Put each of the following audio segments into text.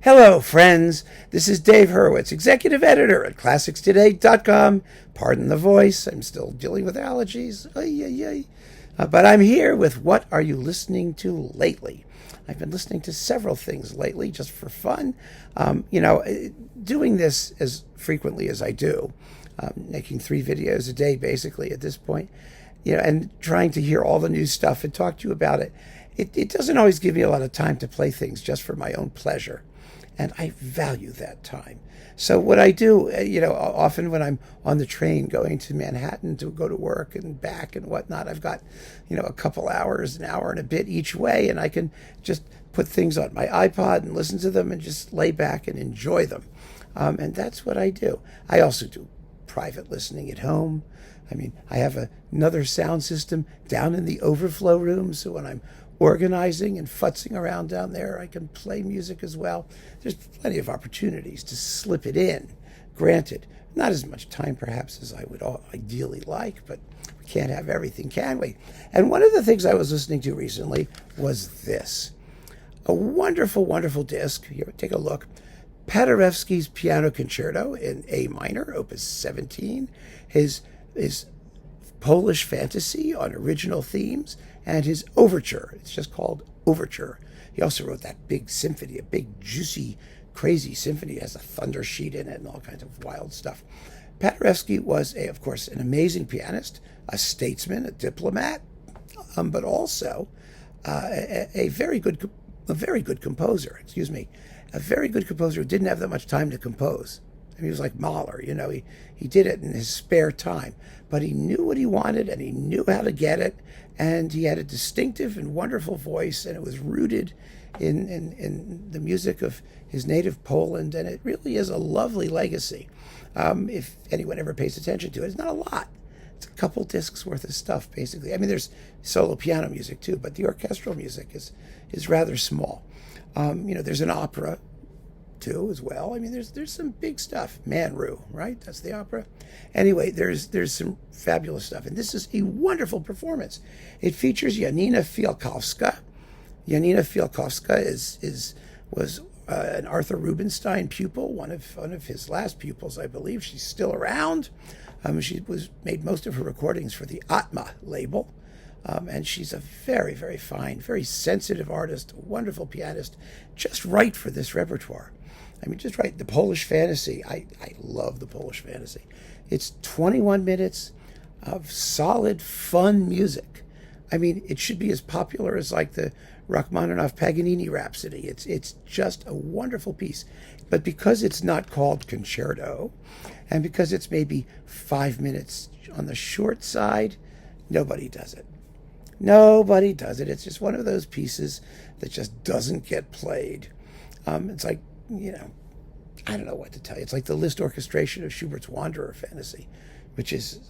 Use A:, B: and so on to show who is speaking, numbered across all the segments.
A: Hello, friends. This is Dave Hurwitz, executive editor at ClassicsToday.com. Pardon the voice. I'm still dealing with allergies. But I'm here with What Are You Listening to Lately? I've been listening to several things lately just for fun. Doing this as frequently as I do, making 3 videos a day basically at this point, and trying to hear all the new stuff and talk to you about it. It doesn't always give me a lot of time to play things just for my own pleasure. And I value that time. So what I do, often when I'm on the train going to Manhattan to go to work and back and whatnot, I've got, a couple hours, an hour and a bit each way, and I can just put things on my iPod and listen to them and just lay back and enjoy them. And that's what I do. I also do private listening at home. I have another sound system down in the overflow room, so when I'm organizing and futzing around down there, I can play music as well. There's plenty of opportunities to slip it in. Granted, not as much time perhaps as I would ideally like, but we can't have everything, can we? And one of the things I was listening to recently was this. A wonderful, wonderful disc. Here, take a look. Paderewski's Piano Concerto in A minor, Opus 17. His Polish fantasy on original themes, and his Overture. It's just called Overture. He also wrote that big symphony, a big, juicy, crazy symphony. It has a thunder sheet in it and all kinds of wild stuff. Paderewski was, of course, an amazing pianist, a statesman, a diplomat, but also a very good composer. A very good composer who didn't have that much time to compose. He was like Mahler, he did it in his spare time, but he knew what he wanted and he knew how to get it, and he had a distinctive and wonderful voice, and it was rooted in the music of his native Poland, and it really is a lovely legacy. If anyone ever pays attention to it, it's not a lot. It's a couple discs worth of stuff, basically. There's solo piano music too, but the orchestral music is rather small. There's an opera too, as well. There's some big stuff. Manru, right? That's the opera. Anyway, there's some fabulous stuff, and this is a wonderful performance. It features Janina Fialkowska. Janina Fialkowska was an Arthur Rubinstein pupil, one of his last pupils, I believe. She's still around. She made most of her recordings for the Atma label. And she's a very, very fine, very sensitive artist, a wonderful pianist, just right for this repertoire. Just right. The Polish Fantasy. I love the Polish Fantasy. It's 21 minutes of solid, fun music. It should be as popular as like the Rachmaninoff Paganini Rhapsody. It's just a wonderful piece. But because it's not called concerto, and because it's maybe 5 minutes on the short side, nobody does it. Nobody does it. It's just one of those pieces that just doesn't get played. It's like, I don't know what to tell you. It's like the Liszt orchestration of Schubert's Wanderer Fantasy, which is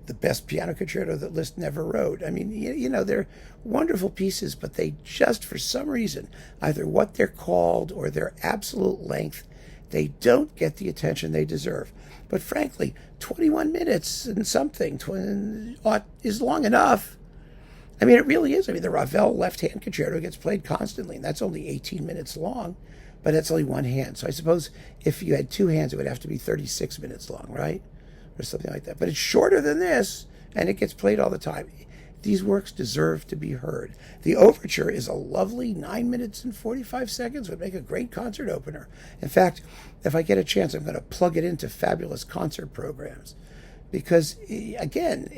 A: the best piano concerto that Liszt never wrote. They're wonderful pieces, but they just, for some reason, either what they're called or their absolute length, they don't get the attention they deserve. But frankly, 21 minutes and something is long enough. It really is. The Ravel left-hand concerto gets played constantly, and that's only 18 minutes long, but that's only one hand. So I suppose if you had 2 hands, it would have to be 36 minutes long, right? Or something like that. But it's shorter than this, and it gets played all the time. These works deserve to be heard. The Overture is a lovely 9 minutes and 45 seconds, would make a great concert opener. In fact, if I get a chance, I'm going to plug it into fabulous concert programs. Because, again,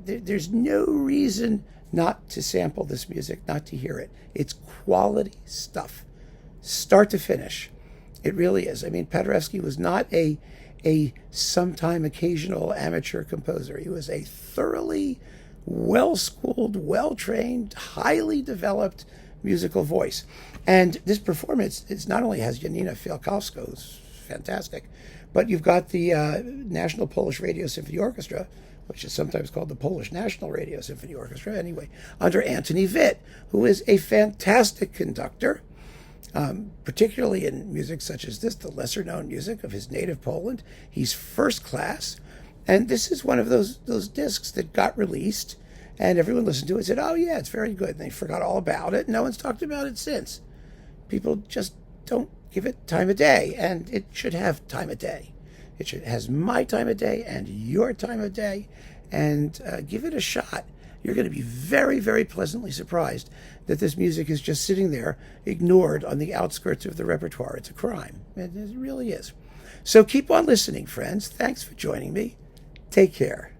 A: there's no reason not to sample this music, not to hear it. It's quality stuff, start to finish. It really is. Paderewski was not a sometime occasional amateur composer. He was a thoroughly well-schooled, well-trained, highly developed musical voice. And this performance not only has Janina Fialkowska, who's fantastic, but you've got the National Polish Radio Symphony Orchestra, which is sometimes called the Polish National Radio Symphony Orchestra, anyway, under Antoni, who is a fantastic conductor, particularly in music such as this, the lesser-known music of his native Poland. He's first class, and this is one of those discs that got released, and everyone listened to it and said, oh, yeah, it's very good, and they forgot all about it. No one's talked about it since. People just don't give it time of day, and it should have time of day. Has my time of day and your time of day, and give it a shot. You're going to be very, very pleasantly surprised that this music is just sitting there, ignored on the outskirts of the repertoire. It's a crime. It really is. So keep on listening, friends. Thanks for joining me. Take care.